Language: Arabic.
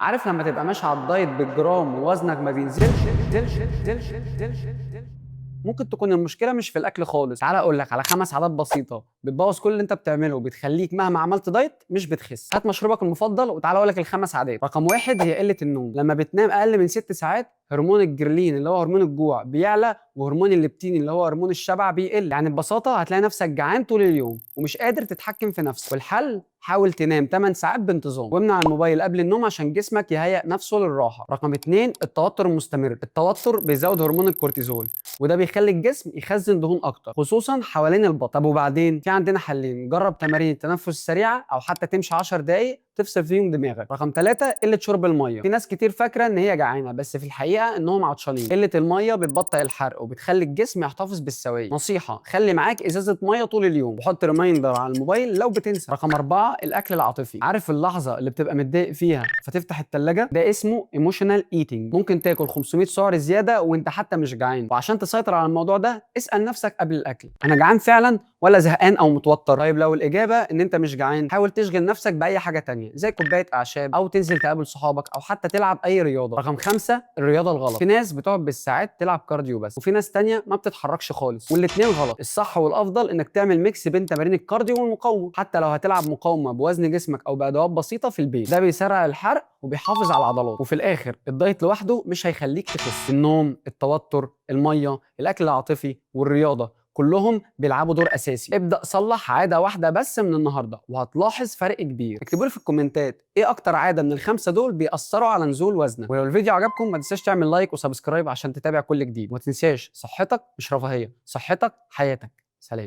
عارف لما تبقى ماشي على الدايت بالجرام ووزنك ما بينزلش. ممكن تكون المشكله مش في الاكل خالص. تعالى اقول لك على 5 عادات بسيطه بتبوظ كل اللي انت بتعمله وبتخليك مهما عملت دايت مش بتخس. هات مشروبك المفضل وتعالى اقول لك ال5 عادات. رقم واحد هي قله النوم. لما بتنام اقل من 6 ساعات هرمون الجرلين اللي هو هرمون الجوع بيعلى، وهرمون الليبتين اللي هو هرمون الشبع بيقل. يعني ببساطه هتلاقي نفسك جعان طول اليوم ومش قادر تتحكم في نفسك. والحل حاول تنام 8 ساعات بانتظام، وامنع الموبايل قبل النوم عشان جسمك يهيئ نفسه للراحه. رقم 2 التوتر المستمر. التوتر بيزود هرمون الكورتيزول وده بيخلي الجسم يخزن دهون اكتر خصوصا حوالين البطن. طب وبعدين في عندنا حلين: جرب تمارين التنفس السريعه او حتى تمشي 10 دقائق تفصل فيهم دماغك. رقم 3 قله شرب الميه. في ناس كتير فاكره ان هي جعانه بس في الحقيقه انهم عطشانين. قله الميه بتبطئ الحرق وبتخلي الجسم يحتفظ بالسوائل. نصيحه: خلي معاك ازازه ميه طول اليوم وحط ريمايندر على الموبايل لو بتنسى. رقم 4 الاكل العاطفي. عارف اللحظه اللي بتبقى متضايق فيها فتفتح التلاجة؟ ده اسمه ايموشنال ايتنج. ممكن تاكل 500 سعر زياده وانت حتى مش جعان. وعشان تسيطر على الموضوع ده اسال نفسك قبل الاكل: انا جعان فعلا ولا زهقان او متوتر؟ طيب لو الاجابه ان انت مش جعان، حاول تشغل نفسك باي حاجه تانية زي كوبايه اعشاب او تنزل تقابل صحابك او حتى تلعب اي رياضه. رقم 5 الرياضه الغلط. في ناس بتقعد بالساعات تلعب كارديو بس، وفي ناس تانية ما بتتحركش خالص، والاثنين غلط. الصح والافضل انك تعمل ميكس بين تمارين الكارديو والمقاومه، حتى لو هتلعب مقاومه بوزن جسمك او بادوات بسيطه في البيت. ده بيسرع الحرق وبيحافظ على العضلات. وفي الاخر الدايت لوحده مش هيخليك تخس. النوم، التوتر، الميه، الاكل العاطفي والرياضه كلهم بيلعبوا دور اساسي. ابدا صلح عاده واحده بس من النهارده وهتلاحظ فرق كبير. اكتبوا لي في الكومنتات ايه اكتر عاده من ال5 دول بيأثروا على نزول وزنك. ولو الفيديو عجبكم ما تنساش تعمل لايك وسبسكرايب عشان تتابع كل جديد. وما تنساش صحتك مش رفاهيه، صحتك حياتك. سلام.